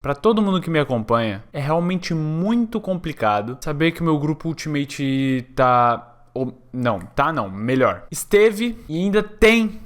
Pra todo mundo que me acompanha, é realmente muito complicado saber que o meu grupo Ultimate tá... melhor. Esteve e ainda tem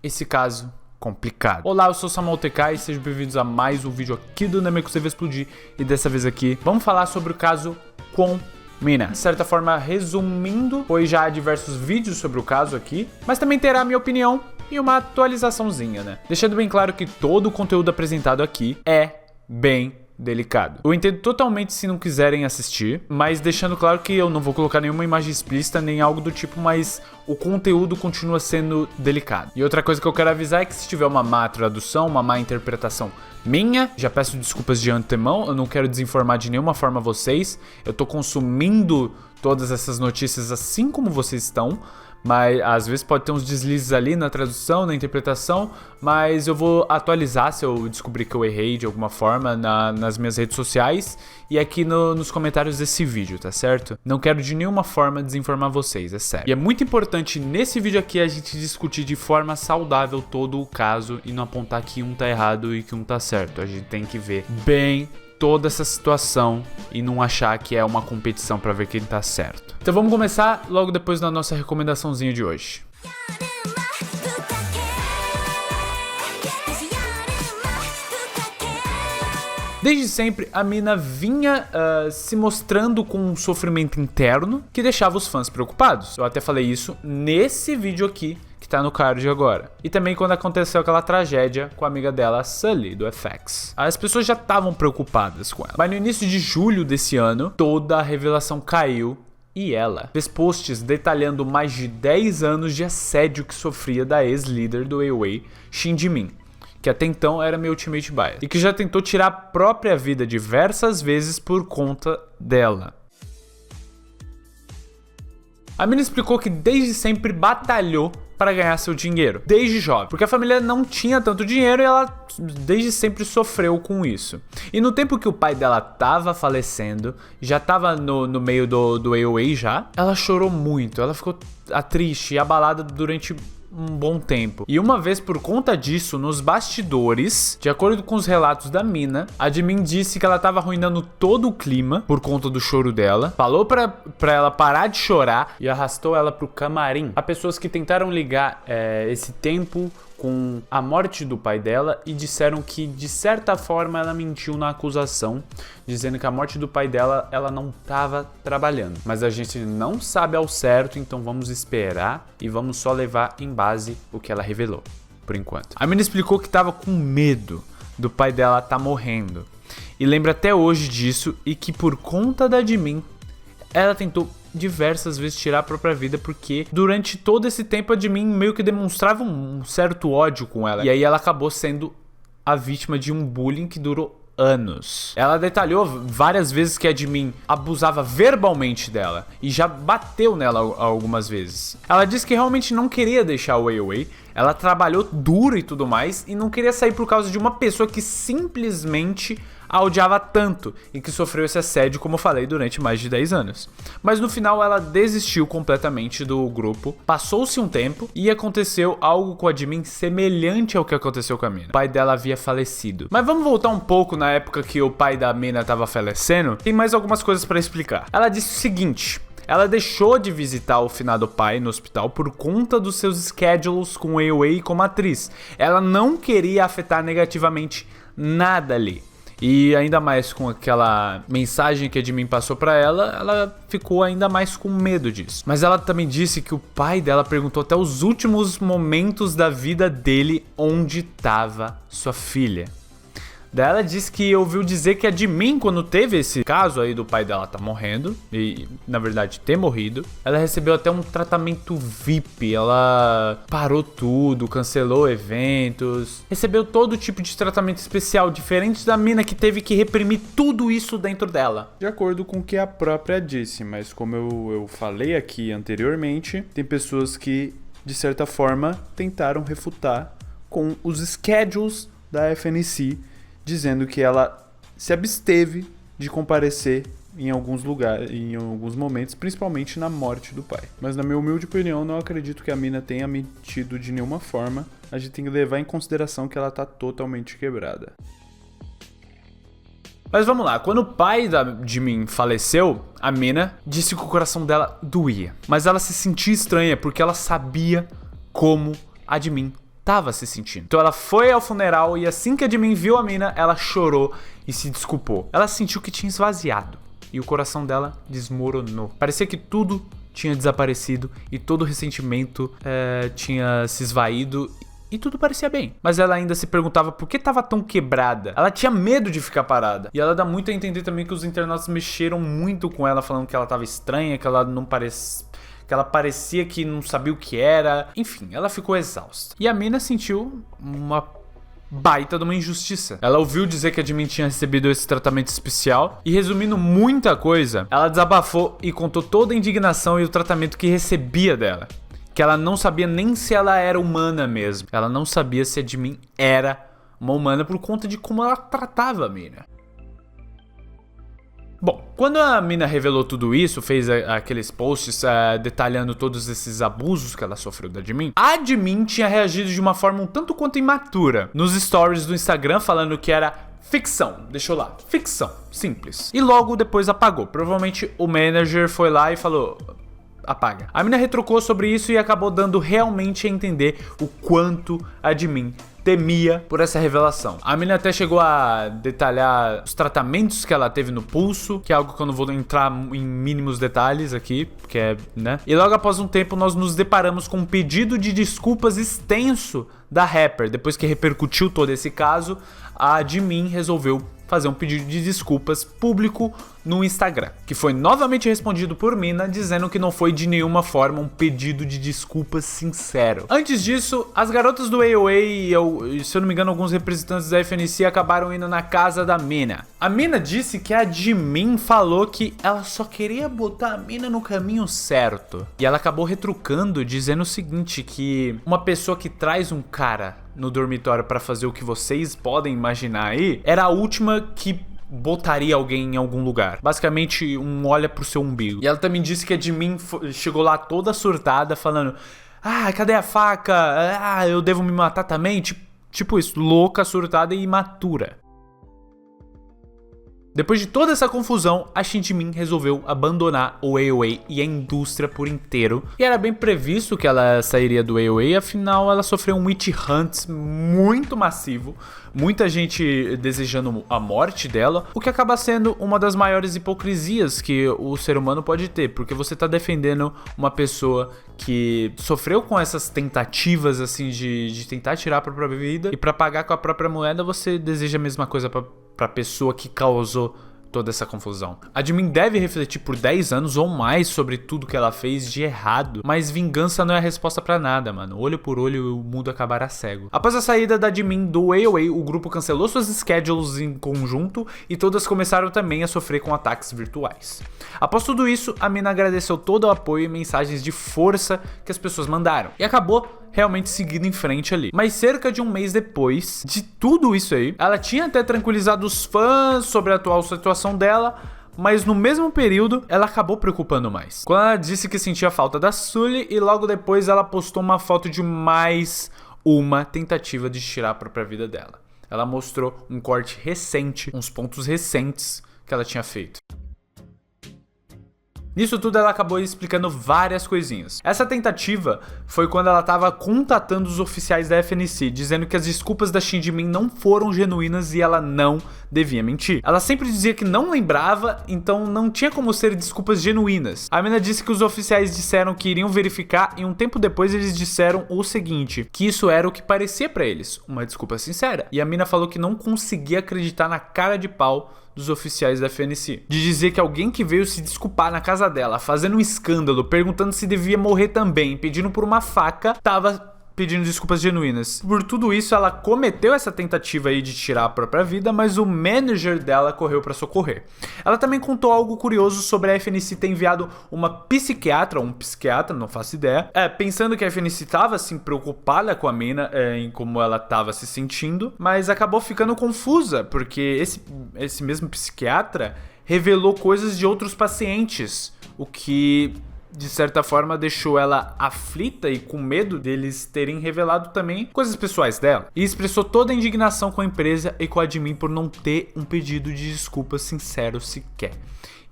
esse caso complicado. Olá, eu sou Samuel TK e sejam bem-vindos a mais um vídeo aqui do Namekusei vai explodir. E dessa vez aqui, vamos falar sobre o caso com Mina. De certa forma, resumindo, pois já há diversos vídeos sobre o caso aqui, mas também terá a minha opinião e uma atualizaçãozinha, né? Deixando bem claro que todo o conteúdo apresentado aqui é bem delicado. Eu entendo totalmente se não quiserem assistir, mas deixando claro que eu não vou colocar nenhuma imagem explícita nem algo do tipo, mas o conteúdo continua sendo delicado. E outra coisa que eu quero avisar é que se tiver uma má tradução, uma má interpretação minha, já peço desculpas de antemão, eu não quero desinformar de nenhuma forma vocês, eu tô consumindo todas essas notícias assim como vocês estão, mas às vezes pode ter uns deslizes ali na tradução, na interpretação, mas eu vou atualizar se eu descobrir que eu errei de alguma forma nas minhas redes sociais e aqui nos comentários desse vídeo, tá certo? Não quero de nenhuma forma desinformar vocês, é sério. E é muito importante nesse vídeo aqui a gente discutir de forma saudável todo o caso e não apontar que um tá errado e que um tá certo. A gente tem que ver bem toda essa situação e não achar que é uma competição pra ver quem tá certo. Então vamos começar logo depois da nossa recomendaçãozinha de hoje. Desde sempre, a Mina vinha se mostrando com um sofrimento interno que deixava os fãs preocupados. Eu até falei isso nesse vídeo aqui, que tá no card agora. E também quando aconteceu aquela tragédia com a amiga dela, Sully, do FX. As pessoas já estavam preocupadas com ela. Mas no início de julho desse ano, toda a revelação caiu e ela fez posts detalhando mais de 10 anos de assédio que sofria da ex-líder do AOA, Shin Ji-min, que até então era meu Ultimate Buyer, e que já tentou tirar a própria vida diversas vezes por conta dela. A Mina explicou que desde sempre batalhou para ganhar seu dinheiro, desde jovem, porque a família não tinha tanto dinheiro e ela desde sempre sofreu com isso. E no tempo que o pai dela tava falecendo, já tava no meio do AOA já, ela chorou muito, ela ficou triste e abalada durante um bom tempo. E uma vez por conta disso, nos bastidores, de acordo com os relatos da Mina, a Jimin disse que ela estava arruinando todo o clima por conta do choro dela, falou pra ela parar de chorar e arrastou ela pro camarim. Há pessoas que tentaram ligar esse tempo com a morte do pai dela e disseram que de certa forma ela mentiu na acusação, dizendo que a morte do pai dela ela não estava trabalhando. Mas a gente não sabe ao certo, então vamos esperar e vamos só levar em base o que ela revelou, por enquanto. A Mina explicou que estava com medo do pai dela estar morrendo e lembra até hoje disso e que por conta da Jimin, ela tentou diversas vezes tirar a própria vida, porque durante todo esse tempo a Jimin meio que demonstrava um certo ódio com ela. E aí ela acabou sendo a vítima de um bullying que durou anos. Ela detalhou várias vezes que a Jimin abusava verbalmente dela e já bateu nela algumas vezes. Ela disse que realmente não queria deixar o AOA, ela trabalhou duro e tudo mais e não queria sair por causa de uma pessoa que simplesmente a odiava tanto e que sofreu esse assédio, como eu falei, durante mais de 10 anos. Mas no final ela desistiu completamente do grupo, passou-se um tempo e aconteceu algo com a Jimin semelhante ao que aconteceu com a Mina. O pai dela havia falecido. Mas vamos voltar um pouco na época que o pai da Mina estava falecendo, tem mais algumas coisas para explicar. Ela disse o seguinte: ela deixou de visitar o finado pai no hospital por conta dos seus schedules com o AOA e como atriz. Ela não queria afetar negativamente nada ali. E ainda mais com aquela mensagem que a Jimin passou pra ela, ela ficou ainda mais com medo disso. Mas ela também disse que o pai dela perguntou até os últimos momentos da vida dele onde estava sua filha. Daí ela disse que ouviu dizer que a Jimin, quando teve esse caso aí do pai dela tá morrendo, e na verdade ter morrido, ela recebeu até um tratamento VIP, ela parou tudo, cancelou eventos, recebeu todo tipo de tratamento especial, diferente da Mina que teve que reprimir tudo isso dentro dela. De acordo com o que a própria disse, mas como eu falei aqui anteriormente, tem pessoas que, de certa forma, tentaram refutar com os schedules da FNC, dizendo que ela se absteve de comparecer em alguns lugares, em alguns momentos, principalmente na morte do pai. Mas na minha humilde opinião, não acredito que a Mina tenha mentido de nenhuma forma. A gente tem que levar em consideração que ela tá totalmente quebrada. Mas vamos lá, quando o pai da Jimin faleceu, a Mina disse que o coração dela doía. Mas ela se sentia estranha porque ela sabia como a Jimin tava se sentindo. Então ela foi ao funeral e assim que a Jimin viu a Mina, ela chorou e se desculpou. Ela sentiu que tinha esvaziado e o coração dela desmoronou. Parecia que tudo tinha desaparecido e todo o ressentimento tinha se esvaído. E tudo parecia bem. Mas ela ainda se perguntava por que estava tão quebrada. Ela tinha medo de ficar parada. E ela dá muito a entender também que os internautas mexeram muito com ela, falando que ela estava estranha, que ela não parecia... que ela parecia que não sabia o que era. Enfim, ela ficou exausta. E a Mina sentiu uma baita de uma injustiça. Ela ouviu dizer que a Jimin tinha recebido esse tratamento especial e, resumindo muita coisa, ela desabafou e contou toda a indignação e o tratamento que recebia dela. Que ela não sabia nem se ela era humana mesmo. Ela não sabia se a Jimin era uma humana por conta de como ela tratava a Mina. Bom, quando a Mina revelou tudo isso, fez aqueles posts detalhando todos esses abusos que ela sofreu da Jimin, a Jimin tinha reagido de uma forma um tanto quanto imatura nos stories do Instagram, falando que era ficção, deixou lá, ficção, simples. E logo depois apagou. Provavelmente o manager foi lá e falou... apaga. A Mina retrucou sobre isso e acabou dando realmente a entender o quanto a Jimin temia por essa revelação. A Mina até chegou a detalhar os tratamentos que ela teve no pulso, que é algo que eu não vou entrar em mínimos detalhes aqui, porque é, né? E logo após um tempo nós nos deparamos com um pedido de desculpas extenso da rapper. Depois que repercutiu todo esse caso, a Jimin resolveu fazer um pedido de desculpas público no Instagram, que foi novamente respondido por Mina, dizendo que não foi de nenhuma forma um pedido de desculpas sincero. Antes disso, as garotas do AOA e, se eu não me engano, alguns representantes da FNC acabaram indo na casa da Mina. A Mina disse que a Jimin falou que ela só queria botar a Mina no caminho certo. E ela acabou retrucando, dizendo o seguinte, que uma pessoa que traz um cara no dormitório pra fazer o que vocês podem imaginar aí, era a última que botaria alguém em algum lugar. Basicamente, um olha pro seu umbigo. E ela também disse que a Jimin chegou lá toda surtada, falando: ah, cadê a faca? Ah, eu devo me matar também? Tipo isso, louca, surtada e imatura. Depois de toda essa confusão, a Jimin resolveu abandonar o AOA e a indústria por inteiro. E era bem previsto que ela sairia do AOA, afinal ela sofreu um witch hunt muito massivo. Muita gente desejando a morte dela, o que acaba sendo uma das maiores hipocrisias que o ser humano pode ter. Porque você tá defendendo uma pessoa que sofreu com essas tentativas assim de tentar tirar a própria vida. E pra pagar com a própria moeda você deseja a mesma coisa pra pessoa que causou toda essa confusão. A Jimin deve refletir por 10 anos ou mais sobre tudo que ela fez de errado, mas vingança não é a resposta pra nada, mano. Olho por olho o mundo acabará cego. Após a saída da Jimin do AOA, o grupo cancelou suas schedules em conjunto e todas começaram também a sofrer com ataques virtuais. Após tudo isso, a Mina agradeceu todo o apoio e mensagens de força que as pessoas mandaram e acabou realmente seguindo em frente ali. Mas cerca de um mês depois de tudo isso aí, ela tinha até tranquilizado os fãs sobre a atual situação dela, mas no mesmo período ela acabou preocupando mais. Quando ela disse que sentia falta da Sully e logo depois ela postou uma foto de mais uma tentativa de tirar a própria vida dela. Ela mostrou um corte recente, uns pontos recentes que ela tinha feito. Nisso tudo ela acabou explicando várias coisinhas. Essa tentativa foi quando ela estava contatando os oficiais da FNC, dizendo que as desculpas da Jimin não foram genuínas e ela não devia mentir. Ela sempre dizia que não lembrava, então não tinha como ser desculpas genuínas. A Mina disse que os oficiais disseram que iriam verificar e um tempo depois eles disseram o seguinte, que isso era o que parecia pra eles, uma desculpa sincera. E a Mina falou que não conseguia acreditar na cara de pau dos oficiais da FNC, de dizer que alguém que veio se desculpar na casa dela, fazendo um escândalo, perguntando se devia morrer também, pedindo por uma faca, tava pedindo desculpas genuínas. Por tudo isso, ela cometeu essa tentativa aí de tirar a própria vida, mas o manager dela correu pra socorrer. Ela também contou algo curioso sobre a FNC ter enviado uma psiquiatra, ou um psiquiatra, não faço ideia, pensando que a FNC tava assim preocupada com a Mina em como ela tava se sentindo, mas acabou ficando confusa, porque esse mesmo psiquiatra revelou coisas de outros pacientes, o que de certa forma, deixou ela aflita e com medo deles terem revelado também coisas pessoais dela. E expressou toda a indignação com a empresa e com a admin por não ter um pedido de desculpas sincero sequer.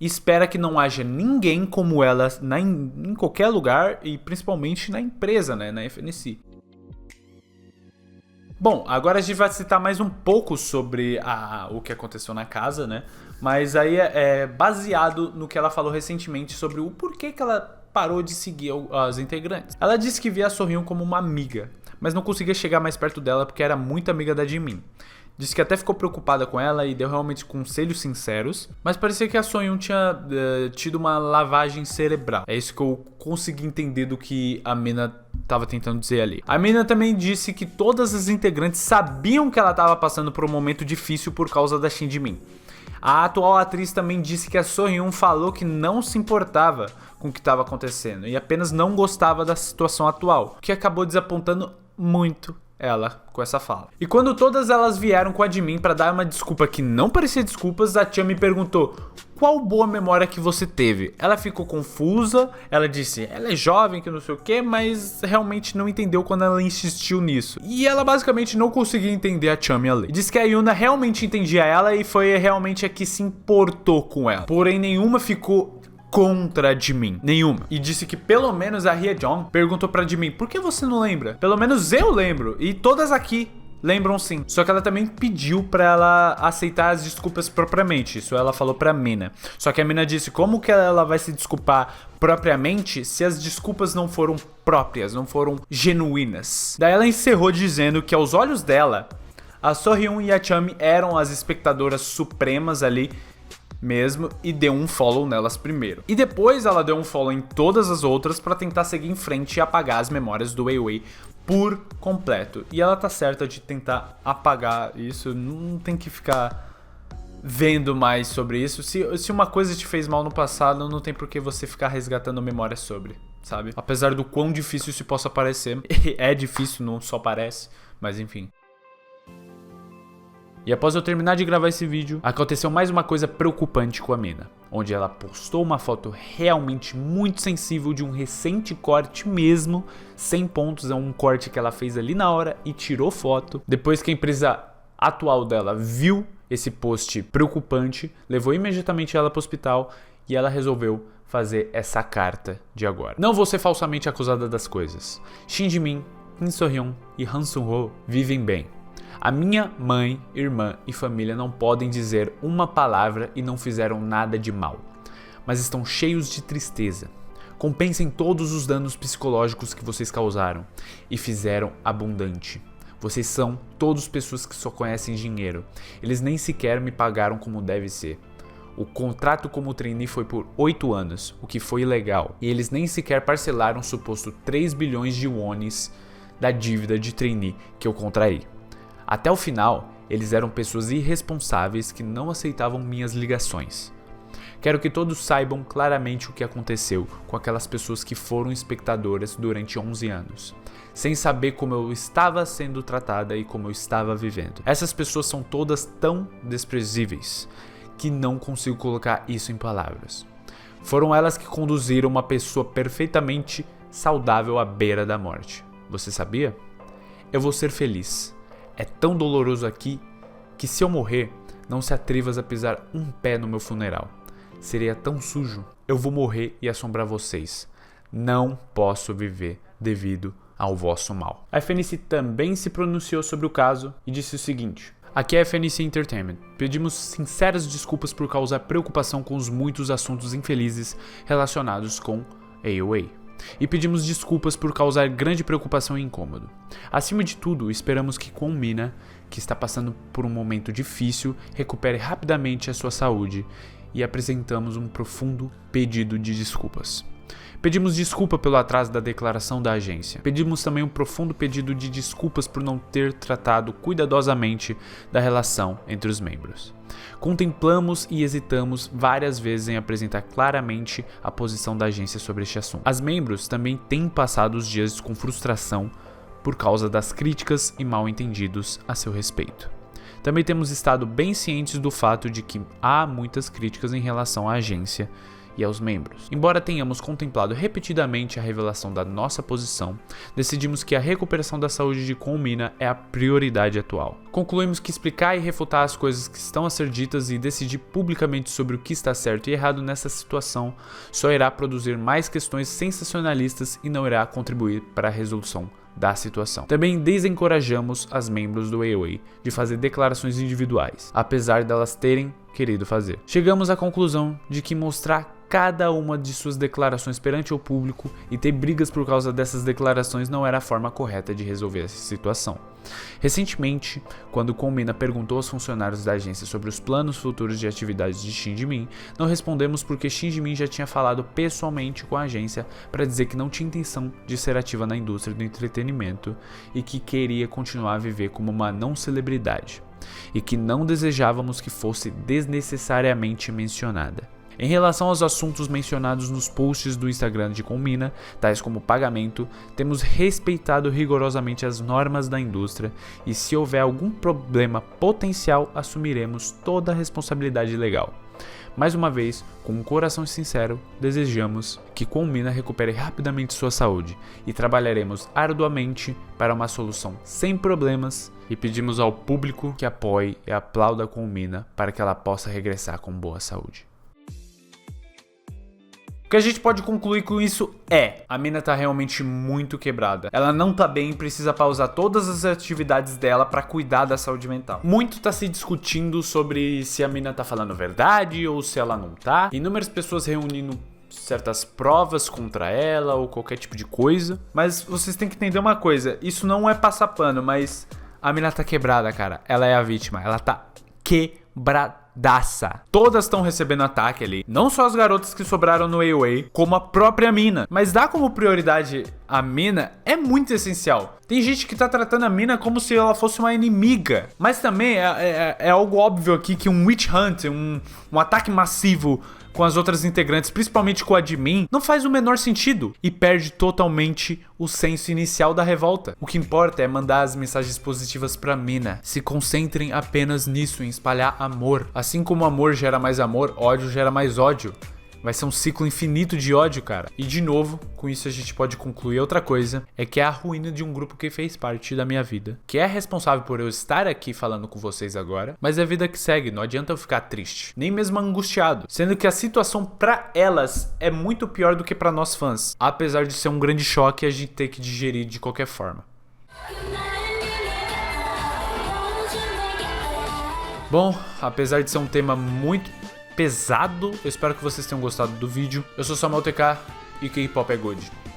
E espera que não haja ninguém como ela em qualquer lugar e principalmente na empresa, né, na FNC. Bom, agora a gente vai citar mais um pouco sobre o que aconteceu na casa, né? Mas aí é baseado no que ela falou recentemente sobre o porquê que ela parou de seguir as integrantes. Ela disse que via a Sohyun como uma amiga, mas não conseguia chegar mais perto dela porque era muito amiga da Jimin. Disse que até ficou preocupada com ela e deu realmente conselhos sinceros, mas parecia que a Sohyun tinha tido uma lavagem cerebral. É isso que eu consegui entender do que a Mina estava tentando dizer ali. A Mina também disse que todas as integrantes sabiam que ela estava passando por um momento difícil por causa da Shin Jimin. A atual atriz também disse que a Sohyun falou que não se importava com o que estava acontecendo e apenas não gostava da situação atual, o que acabou desapontando muito ela com essa fala. E quando todas elas vieram com a Jimin para dar uma desculpa que não parecia desculpas, a Tia me perguntou: qual boa memória que você teve? Ela ficou confusa, ela disse, ela é jovem, que não sei o que, mas realmente não entendeu quando ela insistiu nisso. E ela basicamente não conseguia entender a Chami ali. Disse que a Yuna realmente entendia ela e foi realmente a que se importou com ela. Porém, nenhuma ficou contra a Jimin, nenhuma. E disse que pelo menos a Hye-jong perguntou pra Jimin, por que você não lembra? Pelo menos eu lembro, e todas aqui lembram sim. Só que ela também pediu pra ela aceitar as desculpas propriamente. Isso ela falou pra Mina. Só que a Mina disse, como que ela vai se desculpar propriamente se as desculpas não foram próprias, não foram genuínas? Daí ela encerrou dizendo que aos olhos dela, a Sohyun e a Chami eram as espectadoras supremas ali mesmo e deu um follow nelas primeiro. E depois ela deu um follow em todas as outras pra tentar seguir em frente e apagar as memórias do Weiwei por completo. E ela tá certa de tentar apagar isso, não tem que ficar vendo mais sobre isso. Se uma coisa te fez mal no passado, não tem por que você ficar resgatando memórias sobre, sabe? Apesar do quão difícil isso possa parecer, é difícil, não só parece, mas enfim. E após eu terminar de gravar esse vídeo, aconteceu mais uma coisa preocupante com a Mina, onde ela postou uma foto realmente muito sensível de um recente corte mesmo, 100 pontos, é um corte que ela fez ali na hora e tirou foto. Depois que a empresa atual dela viu esse post preocupante, levou imediatamente ela para o hospital e ela resolveu fazer essa carta de agora. Não vou ser falsamente acusada das coisas. Shin Jimin, Kim So-hyun e Han Sung-ho vivem bem. A minha mãe, irmã e família não podem dizer uma palavra e não fizeram nada de mal, mas estão cheios de tristeza. Compensem todos os danos psicológicos que vocês causaram e fizeram abundante. Vocês são todos pessoas que só conhecem dinheiro. Eles nem sequer me pagaram como deve ser. O contrato como trainee foi por 8 anos, o que foi ilegal, e eles nem sequer parcelaram o suposto 3 bilhões de wones da dívida de trainee que eu contraí. Até o final, eles eram pessoas irresponsáveis que não aceitavam minhas ligações. Quero que todos saibam claramente o que aconteceu com aquelas pessoas que foram espectadoras durante 11 anos, sem saber como eu estava sendo tratada e como eu estava vivendo. Essas pessoas são todas tão desprezíveis que não consigo colocar isso em palavras. Foram elas que conduziram uma pessoa perfeitamente saudável à beira da morte. Você sabia? Eu vou ser feliz. É tão doloroso aqui que se eu morrer, não se atrevas a pisar um pé no meu funeral. Seria tão sujo. Eu vou morrer e assombrar vocês. Não posso viver devido ao vosso mal. A FNC também se pronunciou sobre o caso e disse o seguinte: aqui é a FNC Entertainment. Pedimos sinceras desculpas por causar preocupação com os muitos assuntos infelizes relacionados com AOA. E pedimos desculpas por causar grande preocupação e incômodo. Acima de tudo, esperamos que com Mina, que está passando por um momento difícil, recupere rapidamente a sua saúde e apresentamos um profundo pedido de desculpas. Pedimos desculpa pelo atraso da declaração da agência. Pedimos também um profundo pedido de desculpas por não ter tratado cuidadosamente da relação entre os membros. Contemplamos e hesitamos várias vezes em apresentar claramente a posição da agência sobre este assunto. As membros também têm passado os dias com frustração por causa das críticas e mal-entendidos a seu respeito. Também temos estado bem cientes do fato de que há muitas críticas em relação à agência e aos membros. Embora tenhamos contemplado repetidamente a revelação da nossa posição, decidimos que a recuperação da saúde de Kunmina é a prioridade atual. Concluímos que explicar e refutar as coisas que estão a ser ditas e decidir publicamente sobre o que está certo e errado nessa situação só irá produzir mais questões sensacionalistas e não irá contribuir para a resolução da situação. Também desencorajamos as membros do AOA de fazer declarações individuais, apesar delas terem querido fazer. Chegamos à conclusão de que mostrar cada uma de suas declarações perante o público e ter brigas por causa dessas declarações não era a forma correta de resolver essa situação. Recentemente, quando Kunmina perguntou aos funcionários da agência sobre os planos futuros de atividades de Shin Ji-min, não respondemos porque Shin Ji-min já tinha falado pessoalmente com a agência para dizer que não tinha intenção de ser ativa na indústria do entretenimento e que queria continuar a viver como uma não celebridade, e que não desejávamos que fosse desnecessariamente mencionada. Em relação aos assuntos mencionados nos posts do Instagram de Kunmina, tais como pagamento, temos respeitado rigorosamente as normas da indústria e se houver algum problema potencial, assumiremos toda a responsabilidade legal. Mais uma vez, com um coração sincero, desejamos que Kunmina recupere rapidamente sua saúde e trabalharemos arduamente para uma solução sem problemas e pedimos ao público que apoie e aplaude Kunmina para que ela possa regressar com boa saúde. O que a gente pode concluir com isso é: a mina tá realmente muito quebrada. Ela não tá bem e precisa pausar todas as atividades dela pra cuidar da saúde mental. Muito tá se discutindo sobre se a mina tá falando verdade ou se ela não tá. Inúmeras pessoas reunindo certas provas contra ela ou qualquer tipo de coisa. Mas vocês têm que entender uma coisa: isso não é passar pano, mas a mina tá quebrada, cara. Ela é a vítima, ela tá quebradaça. Todas estão recebendo ataque ali. Não só as garotas que sobraram no AOA, como a própria mina. Mas dar como prioridade a mina é muito essencial. Tem gente que tá tratando a mina como se ela fosse uma inimiga. Mas também é algo óbvio aqui que um witch hunt, um ataque massivo com as outras integrantes, principalmente com a admin, não faz o menor sentido e perde totalmente o senso inicial da revolta. O que importa é mandar as mensagens positivas pra mina. Se concentrem apenas nisso, em espalhar amor. Assim como amor gera mais amor, ódio gera mais ódio. Vai ser um ciclo infinito de ódio, cara. E de novo, com isso a gente pode concluir outra coisa, é que é a ruína de um grupo que fez parte da minha vida, que é responsável por eu estar aqui falando com vocês agora, mas é a vida que segue, não adianta eu ficar triste, nem mesmo angustiado, sendo que a situação pra elas é muito pior do que pra nós fãs, apesar de ser um grande choque a gente ter que digerir de qualquer forma. Bom, apesar de ser um tema muito pesado, eu espero que vocês tenham gostado do vídeo. Eu sou Samuel TK e K-Pop é Good.